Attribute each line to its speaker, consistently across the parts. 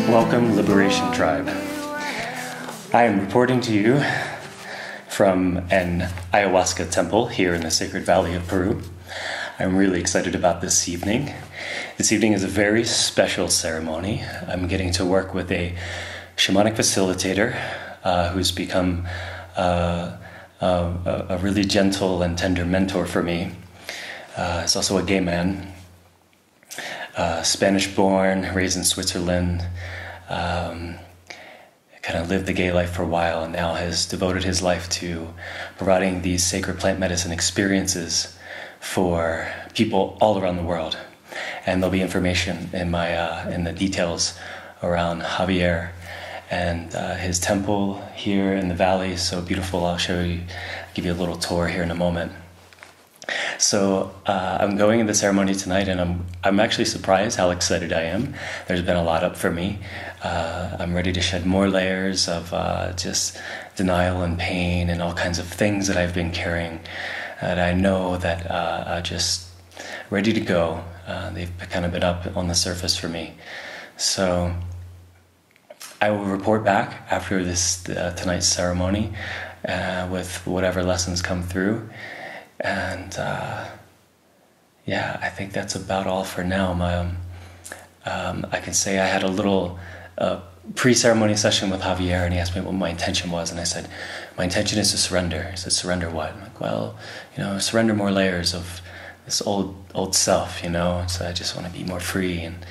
Speaker 1: Welcome, Liberation Tribe. I am reporting to you from an Ayahuasca temple here in the Sacred Valley of Peru. I'm really excited about this evening. This evening is a very special ceremony. I'm getting to work with a shamanic facilitator who's become a really gentle and tender mentor for me. He's also a gay man, Spanish-born, raised in Switzerland, kind of lived the gay life for a while and now has devoted his life to providing these sacred plant medicine experiences for people all around the world. And there'll be information in in the details around Javier and his temple here in the valley. So beautiful. I'll give you a little tour here in a moment. So I'm going in the ceremony tonight, and I'm actually surprised how excited I am. There's been a lot up for me. I'm ready to shed more layers of just denial and pain and all kinds of things that I've been carrying, that I know that are just ready to go. They've kind of been up on the surface for me. So I will report back after this tonight's ceremony with whatever lessons come through. And yeah, I think that's about all for now. I can say I had a little pre-ceremony session with Javier, and he asked me what my intention was, and I said, my intention is to surrender. He said, surrender what? I'm like, well, surrender more layers of this old self, so I just want to be more free. And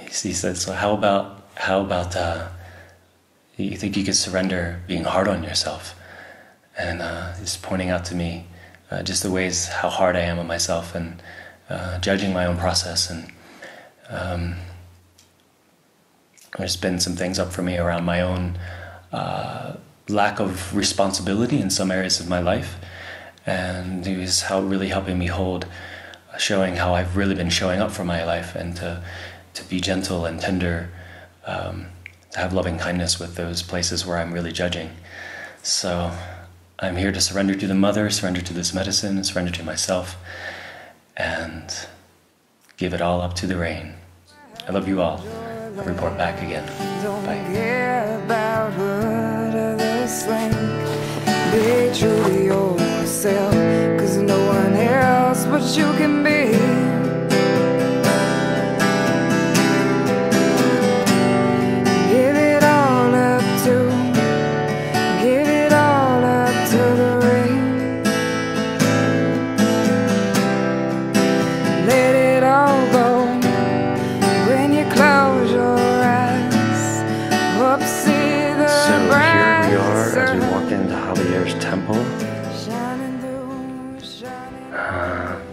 Speaker 1: he said, so how about you think you could surrender being hard on yourself? And he's pointing out to me just the ways how hard I am on myself, and judging my own process. And there's been some things up for me around my own lack of responsibility in some areas of my life. And he was really helping me hold, showing how I've really been showing up for my life, and to be gentle and tender, to have loving kindness with those places where I'm really judging. So I'm here to surrender to the mother, surrender to this medicine, surrender to myself, and give it all up to the rain. I love you all. I'll report back again. Bye. Don't care about what others think. Be true to yourself, 'cause no one else but you can be. Temple.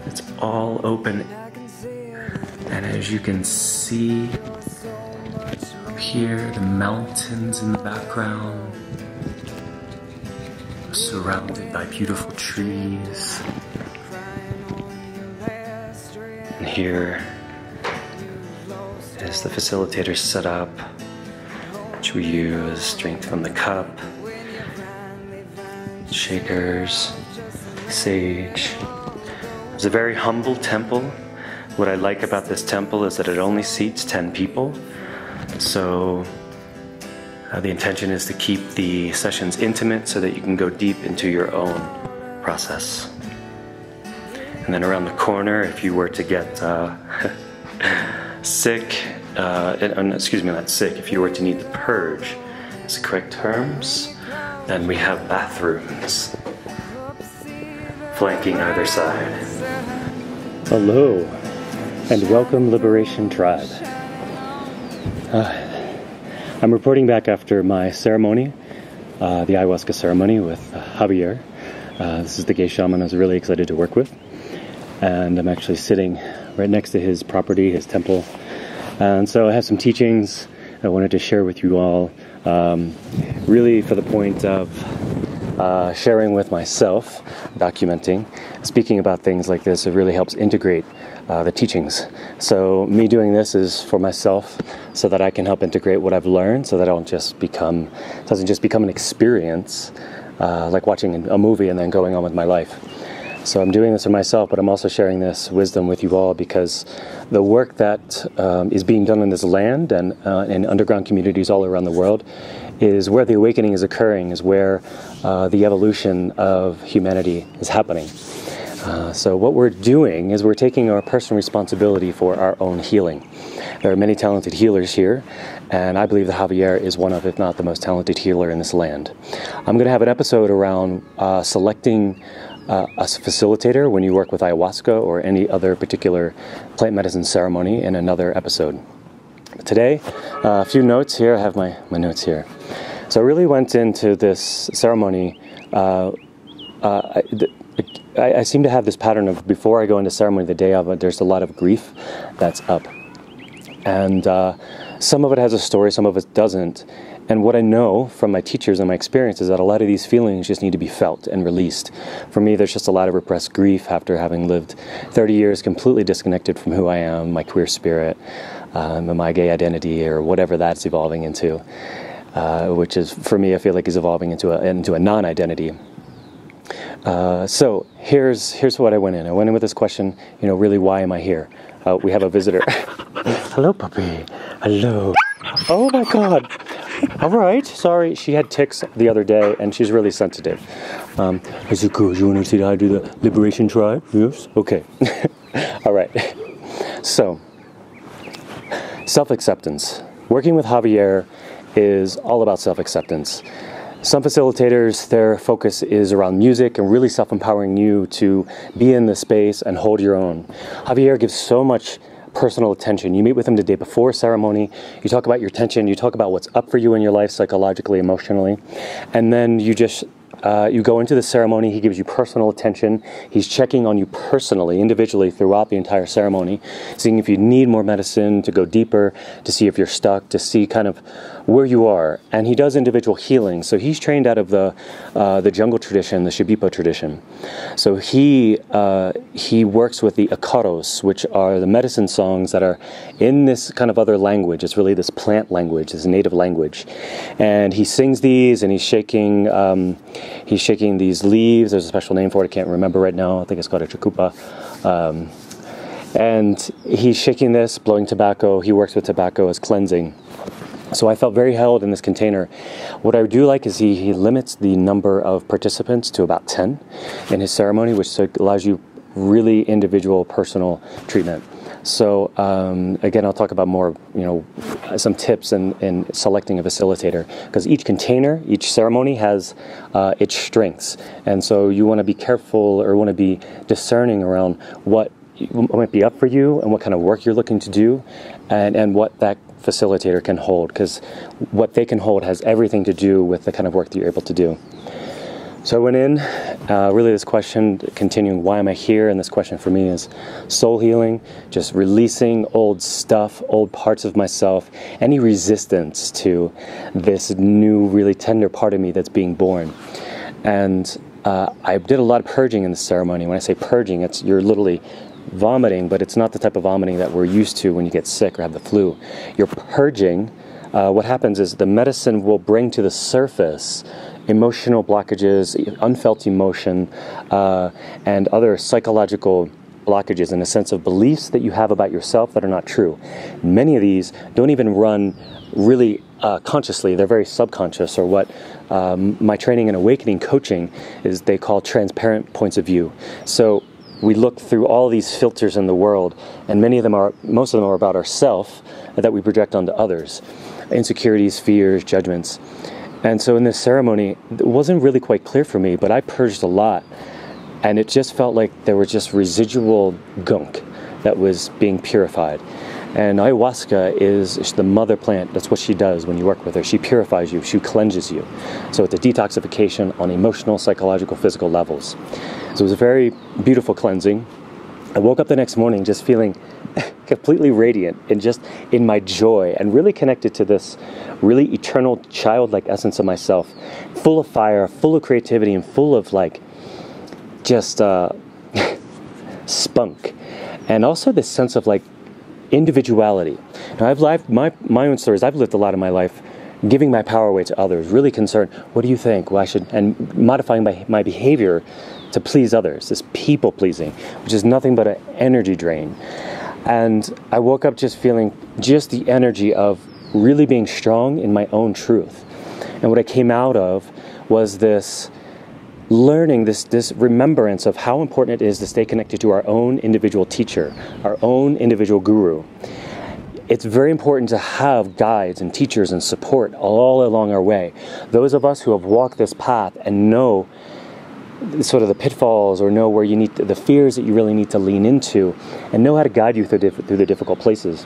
Speaker 1: It's all open, and as you can see up here, the mountains in the background, surrounded by beautiful trees. And here is the facilitator setup, which we use: drink from the cup, shakers, sage. It's a very humble temple. What I like about this temple is that it only seats 10 people. So the intention is to keep the sessions intimate so that you can go deep into your own process. And then around the corner, if you were to get sick, excuse me, not sick, if you were to need the purge, is the correct terms, then we have bathrooms flanking either side. Hello, and welcome, Liberation Tribe. I'm reporting back after my ceremony, the Ayahuasca ceremony with Javier. This is the gay shaman I was really excited to work with. And I'm actually sitting right next to his property, his temple. And so I have some teachings I wanted to share with you all, really for the point of sharing with myself, documenting, speaking about things like this. It really helps integrate the teachings. So me doing this is for myself, so that I can help integrate what I've learned, so that it doesn't just become an experience, like watching a movie and then going on with my life. So I'm doing this for myself, but I'm also sharing this wisdom with you all because the work that is being done on this land and in underground communities all around the world is where the awakening is occurring, is where the evolution of humanity is happening. So what we're doing is we're taking our personal responsibility for our own healing. There are many talented healers here, and I believe that Javier is one of, if not the most talented healer in this land. I'm going to have an episode around selecting a facilitator when you work with ayahuasca or any other particular plant medicine ceremony in another episode. Today, a few notes here. I have my notes here. So I really went into this ceremony. I seem to have this pattern of before I go into ceremony, the day of it, there's a lot of grief that's up. And some of it has a story, some of it doesn't. And what I know from my teachers and my experience is that a lot of these feelings just need to be felt and released. For me, there's just a lot of repressed grief after having lived 30 years completely disconnected from who I am, my queer spirit, my gay identity, or whatever that's evolving into, which is, for me, I feel like is evolving into a non-identity. So here's what I went in. I went in with this question, really, why am I here? We have a visitor. Hello, puppy. Hello. Oh my God. All right. Sorry. She had tics the other day, and she's really sensitive. Is it cool? You want to say hi to the Liberation Tribe? Yes? Okay. All right. So, self-acceptance. Working with Javier is all about self-acceptance. Some facilitators, their focus is around music and really self-empowering you to be in the space and hold your own. Javier gives so much personal attention. You meet with him the day before ceremony, you talk about your tension, you talk about what's up for you in your life psychologically, emotionally, and then you just you go into the ceremony. He gives you personal attention. He's checking on you personally, individually throughout the entire ceremony, seeing if you need more medicine, to go deeper, to see if you're stuck, to see kind of where you are. And he does individual healing. So he's trained out of the jungle tradition, the Shipipo tradition. So he works with the acaros, which are the medicine songs that are in this kind of other language. It's really this plant language, this native language. And he sings these, and he's shaking these leaves. There's a special name for it. I can't remember right now. I think it's called a chacupa. And he's shaking this, blowing tobacco. He works with tobacco as cleansing. So I felt very held in this container. What I do like is he limits the number of participants to about 10 in his ceremony, which allows you really individual, personal treatment. So again, I'll talk about more, some tips in selecting a facilitator, because each container, each ceremony has its strengths, and so you want to be careful or want to be discerning around what might be up for you and what kind of work you're looking to do, and what that facilitator can hold, because what they can hold has everything to do with the kind of work that you're able to do. So I went in, really this question, continuing, why am I here? And this question for me is soul healing, just releasing old stuff, old parts of myself, any resistance to this new, really tender part of me that's being born. And I did a lot of purging in the ceremony. When I say purging, you're literally vomiting, but it's not the type of vomiting that we're used to when you get sick or have the flu. You're purging. What happens is the medicine will bring to the surface emotional blockages, unfelt emotion, and other psychological blockages in a sense of beliefs that you have about yourself that are not true. Many of these don't even run really consciously. They're very subconscious, or what my training in awakening coaching is they call transparent points of view. So we look through all these filters in the world, and most of them are about ourselves that we project onto others. Insecurities, fears, judgments. And so in this ceremony, it wasn't really quite clear for me, but I purged a lot, and it just felt like there was just residual gunk that was being purified. And ayahuasca is the mother plant. That's what she does when you work with her. She purifies you. She cleanses you. So it's a detoxification on emotional, psychological, physical levels. So it was a very beautiful cleansing. I woke up the next morning just feeling completely radiant and just in my joy, and really connected to this really eternal childlike essence of myself, full of fire, full of creativity, and full of just spunk, and also this sense of individuality. Now I've lived my own stories. I've lived a lot of my life giving my power away to others, really concerned, what do you think? Well, I should, and modifying my behavior to please others, this people pleasing, which is nothing but an energy drain. And I woke up just feeling just the energy of really being strong in my own truth. And what I came out of was this learning, this remembrance of how important it is to stay connected to our own individual teacher, our own individual guru. It's very important to have guides and teachers and support all along our way. Those of us who have walked this path and know sort of the pitfalls, or know where you need the fears that you really need to lean into, and know how to guide you through the difficult places.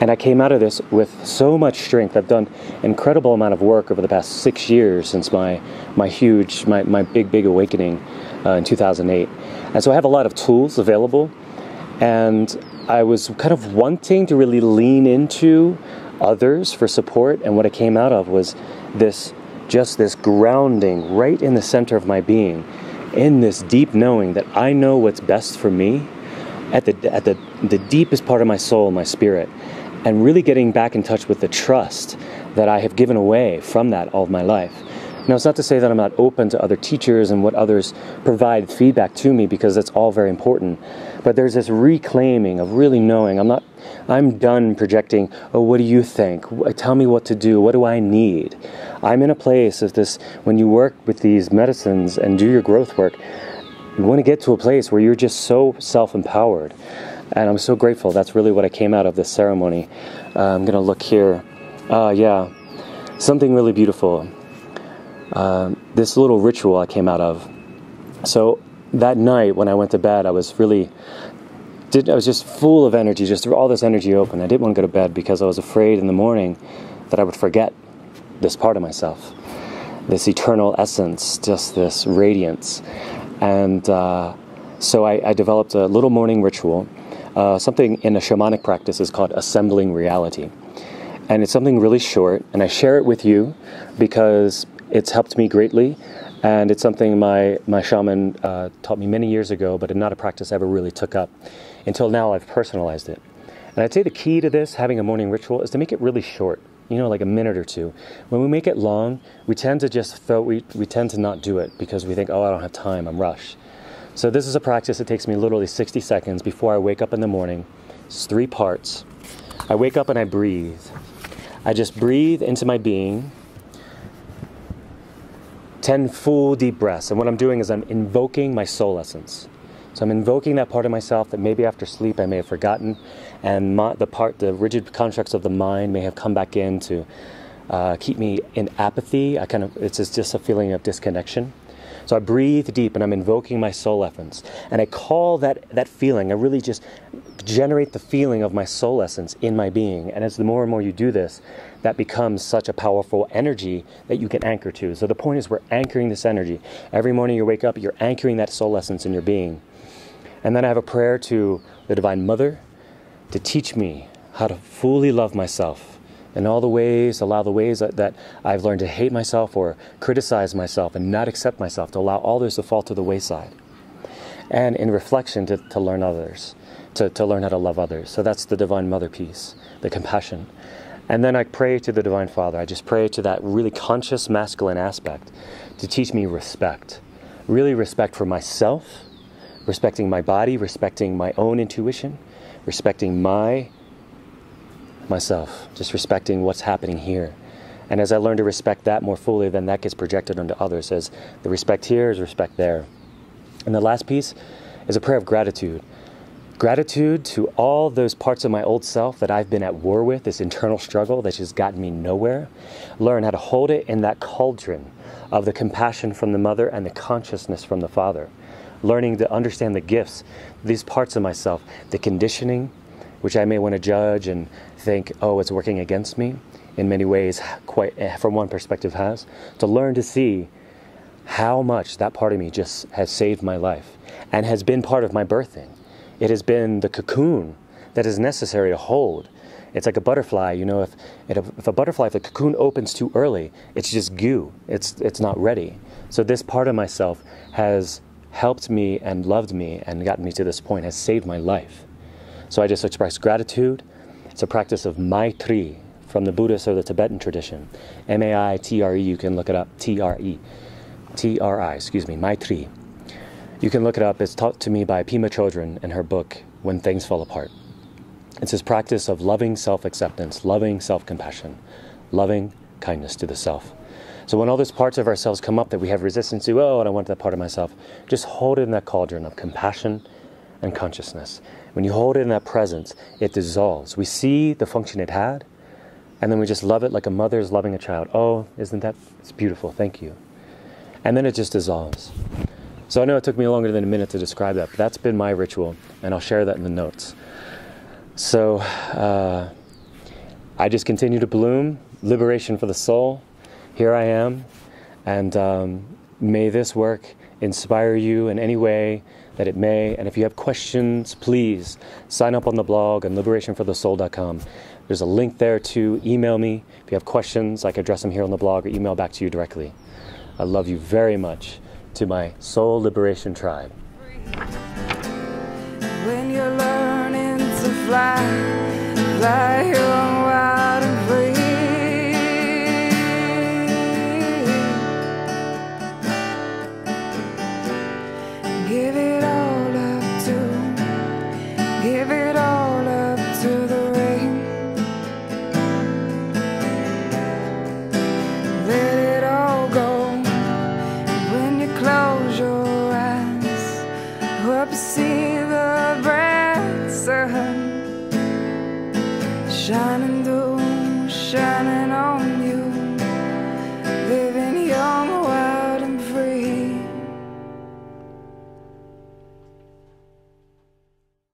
Speaker 1: And I came out of this with so much strength. I've done an incredible amount of work over the past 6 years since my big awakening in 2008. And so I have a lot of tools available, and I was kind of wanting to really lean into others for support. And what I came out of was this grounding right in the center of my being, in this deep knowing that I know what's best for me at the deepest part of my soul, my spirit. And really getting back in touch with the trust that I have given away from that all of my life. Now, it's not to say that I'm not open to other teachers and what others provide feedback to me, because that's all very important. But there's this reclaiming of really knowing I'm done projecting, oh, what do you think? Tell me what to do. What do I need? I'm in a place of this, when you work with these medicines and do your growth work, you want to get to a place where you're just so self-empowered. And I'm so grateful. That's really what I came out of this ceremony. I'm going to look here. Yeah, something really beautiful. This little ritual I came out of. So that night when I went to bed, I was just full of energy, just all this energy open. I didn't want to go to bed because I was afraid in the morning that I would forget this part of myself, this eternal essence, just this radiance. And so I developed a little morning ritual. Something in a shamanic practice is called assembling reality. And it's something really short, and I share it with you because it's helped me greatly, and it's something my shaman taught me many years ago, but not a practice I ever really took up. Until now, I've personalized it. And I'd say the key to this, having a morning ritual, is to make it really short, like a minute or two. When we make it long, we tend to we tend to not do it because we think, oh, I don't have time, I'm rushed. So this is a practice that takes me literally 60 seconds before I wake up in the morning. It's 3 parts. I wake up and I breathe. I just breathe into my being. 10 full deep breaths. And what I'm doing is I'm invoking my soul essence. So I'm invoking that part of myself that maybe after sleep I may have forgotten, and the rigid constructs of the mind may have come back in to keep me in apathy. It's just a feeling of disconnection. So I breathe deep and I'm invoking my soul essence. And I call that feeling, I really just generate the feeling of my soul essence in my being. And as the more and more you do this, that becomes such a powerful energy that you can anchor to. So the point is we're anchoring this energy. Every morning you wake up, you're anchoring that soul essence in your being. And then I have a prayer to the Divine Mother to teach me how to fully love myself. In all the ways, allow the ways that I've learned to hate myself or criticize myself and not accept myself, to allow all those to fall to the wayside. And in reflection, to learn others, to learn how to love others. So that's the Divine Mother piece, the compassion. And then I pray to the Divine Father. I just pray to that really conscious masculine aspect to teach me respect. Really respect for myself, respecting my body, respecting my own intuition, respecting myself, just respecting what's happening here. And as I learn to respect that more fully, then that gets projected onto others as the respect here is respect there. And the last piece is a prayer of gratitude. Gratitude to all those parts of my old self that I've been at war with, this internal struggle that's just gotten me nowhere. Learn how to hold it in that cauldron of the compassion from the mother and the consciousness from the father. Learning to understand the gifts, these parts of myself, the conditioning, which I may want to judge and think, oh, it's working against me. In many ways, quite from one perspective has. To learn to see how much that part of me just has saved my life and has been part of my birthing. It has been the cocoon that is necessary to hold. It's like a butterfly, if the cocoon opens too early, it's just goo. It's not ready. So this part of myself has helped me and loved me and gotten me to this point, has saved my life. So I just express gratitude. It's a practice of Maitri from the Buddhist or the Tibetan tradition. M-A-I-T-R-E, you can look it up, Maitri. You can look it up. It's taught to me by Pema Chodron in her book, When Things Fall Apart. It's this practice of loving self-acceptance, loving self-compassion, loving kindness to the self. So when all those parts of ourselves come up that we have resistance to, oh, I don't want that part of myself, just hold it in that cauldron of compassion and consciousness. When you hold it in that presence, it dissolves. We see the function it had, and then we just love it like a mother is loving a child. Oh, isn't that, it's beautiful, thank you. And then it just dissolves. So I know it took me longer than a minute to describe that, but that's been my ritual, and I'll share that in the notes. So I just continue to bloom, liberation for the soul. Here I am, and may this work inspire you in any way that it may. And if you have questions, please sign up on the blog on liberationforthesoul.com. There's a link there to email me. If you have questions, I can address them here on the blog or email back to you directly. I love you very much. To my Soul Liberation Tribe.
Speaker 2: When you're learning to fly, fly your own wild and free. Give it all up to, give it all up to the rain. Let it all go. When you close your eyes, hope you see the bright sun shining through, shining